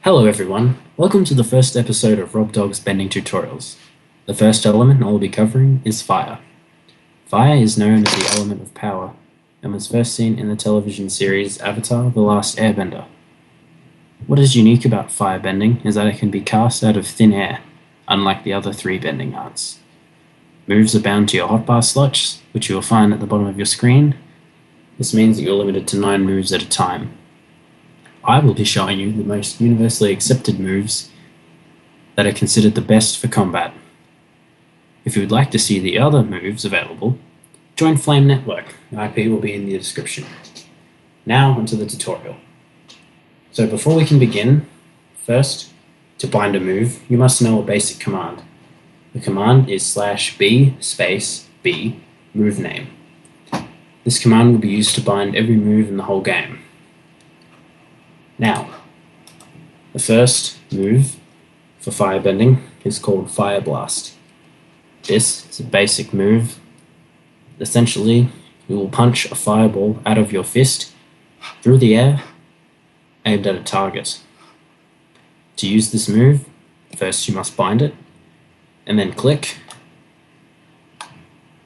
Hello everyone, welcome to the first episode of RobDogs bending tutorials. The first element I will be covering is fire. Fire is known as the element of power, and was first seen in the television series Avatar: The Last Airbender. What is unique about fire bending is that it can be cast out of thin air, unlike the other three bending arts. Moves are bound to your hotbar slots, which you will find at the bottom of your screen. This means that you're limited to 9 moves at a time. I will be showing you the most universally accepted moves that are considered the best for combat. If you would like to see the other moves available, join Flame Network. The IP will be in the description. Now onto the tutorial. So before we can begin, first, to bind a move, you must know a basic command. The command is /b space b move name. This command will be used to bind every move in the whole game. Now, the first move for firebending is called Fire Blast. This is a basic move. Essentially, you will punch a fireball out of your fist through the air, aimed at a target. To use this move, first you must bind it, and then click.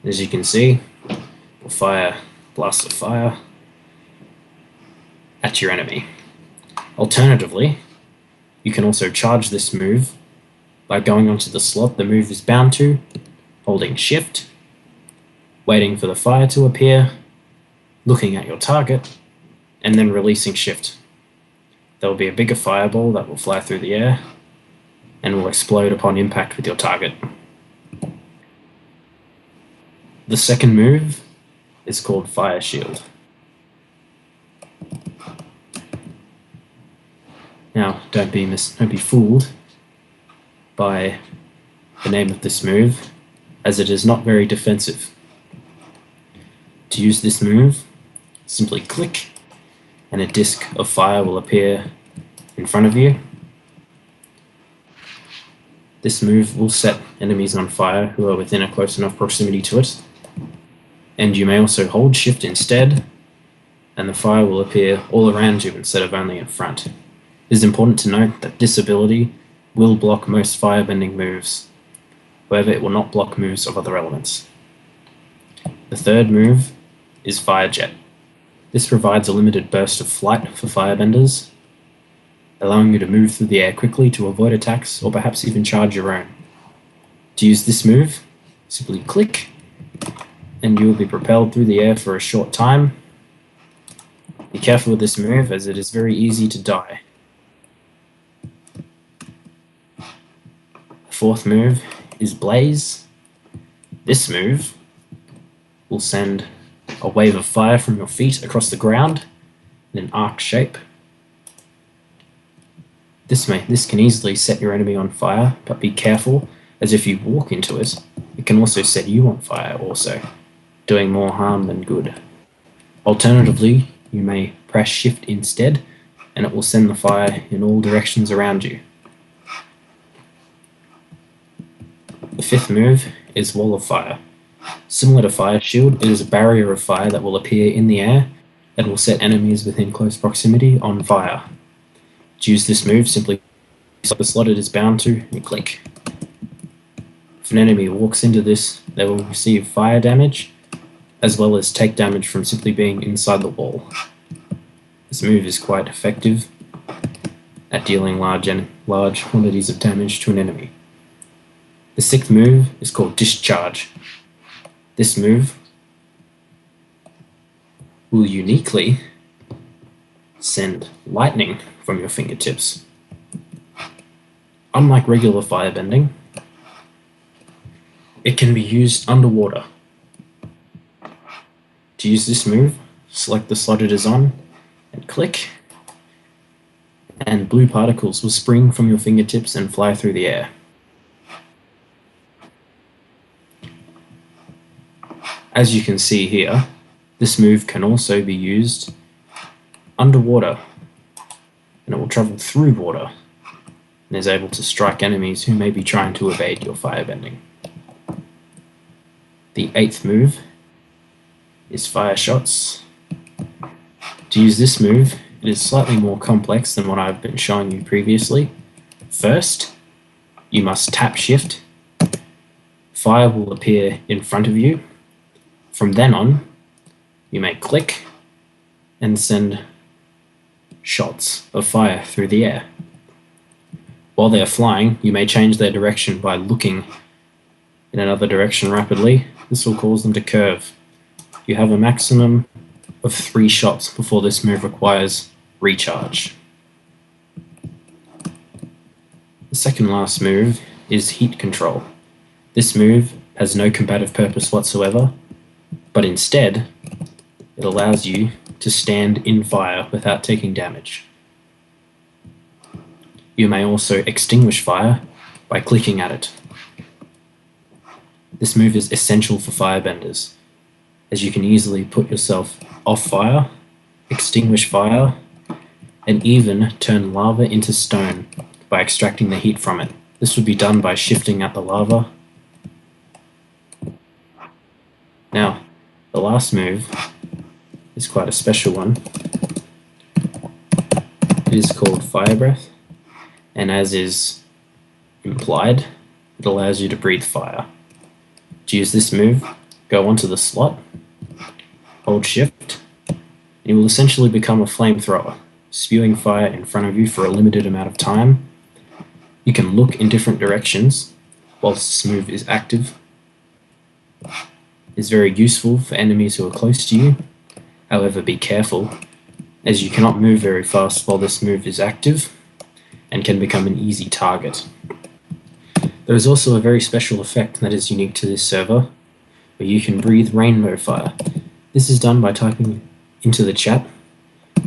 As you can see, you'll fire blasts of fire at your enemy. Alternatively, you can also charge this move by going onto the slot the move is bound to, holding Shift, waiting for the fire to appear, looking at your target, and then releasing Shift. There will be a bigger fireball that will fly through the air and will explode upon impact with your target. The second move is called Fire Shield. Now, don't be fooled by the name of this move, as it is not very defensive. To use this move, simply click, and a disc of fire will appear in front of you. This move will set enemies on fire who are within a close enough proximity to it, and you may also hold Shift instead, and the fire will appear all around you instead of only in front. It is important to note that this ability will block most firebending moves. However, it will not block moves of other elements. The third move is Fire Jet. This provides a limited burst of flight for firebenders, allowing you to move through the air quickly to avoid attacks or perhaps even charge your own. To use this move, simply click, and you will be propelled through the air for a short time. Be careful with this move, as it is very easy to die. Fourth move is Blaze. This move will send a wave of fire from your feet across the ground in an arc shape. This can easily set your enemy on fire, but be careful, as if you walk into it, it can also set you on fire also, doing more harm than good. Alternatively, you may press Shift instead, and it will send the fire in all directions around you. The fifth move is Wall of Fire. Similar to Fire Shield, it is a barrier of fire that will appear in the air and will set enemies within close proximity on fire. To use this move, simply select the slot it is bound to and click. If an enemy walks into this, they will receive fire damage, as well as take damage from simply being inside the wall. This move is quite effective at dealing large quantities of damage to an enemy. The sixth move is called Discharge. This move will uniquely send lightning from your fingertips. Unlike regular firebending, it can be used underwater. To use this move, select the slot it is on and click, and blue particles will spring from your fingertips and fly through the air. As you can see here, this move can also be used underwater, and it will travel through water and is able to strike enemies who may be trying to evade your firebending. The eighth move is Fire Shots. To use this move, It is slightly more complex than what I've been showing you previously. First, you must tap shift. Fire will appear in front of you. From then on, you may click and send shots of fire through the air. While they are flying, you may change their direction by looking in another direction rapidly. This will cause them to curve. You have a maximum of 3 shots before this move requires recharge. The second last move is heat control. This move has no combative purpose whatsoever, but instead it allows you to stand in fire without taking damage. You may also extinguish fire by clicking at it. This move is essential for firebenders, as you can easily put yourself off fire, extinguish fire, and even turn lava into stone by extracting the heat from it. This would be done by shifting at the lava. Now, the last move is quite a special one. It is called Fire Breath, and as is implied, it allows you to breathe fire. To use this move, go onto the slot, hold shift, and you will essentially become a flamethrower, spewing fire in front of you for a limited amount of time. You can look in different directions whilst this move is active. It's very useful for enemies who are close to you. However, be careful, as you cannot move very fast while this move is active and can become an easy target. There is also a very special effect that is unique to this server, where you can breathe rainbow fire. This is done by typing into the chat,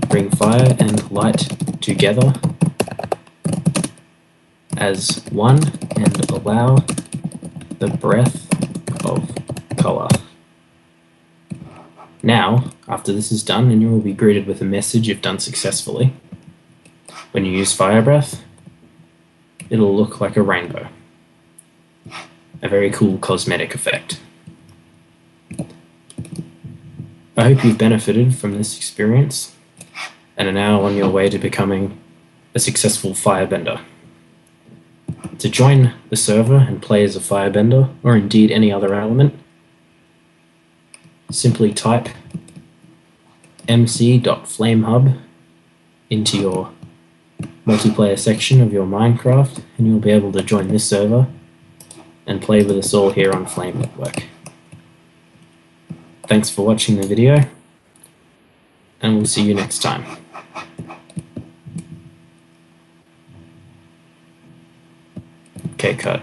bring fire and light together as one and allow the breath of color. Now, after this is done, and you will be greeted with a message if done successfully, when you use Fire Breath, it'll look like a rainbow. A very cool cosmetic effect. I hope you've benefited from this experience and are now on your way to becoming a successful firebender. To join the server and play as a firebender, or indeed any other element, simply type mc.flamehub into your multiplayer section of your Minecraft, and you'll be able to join this server and play with us all here on Flame Network. Thanks for watching the video, and we'll see you next time. Okay, cut.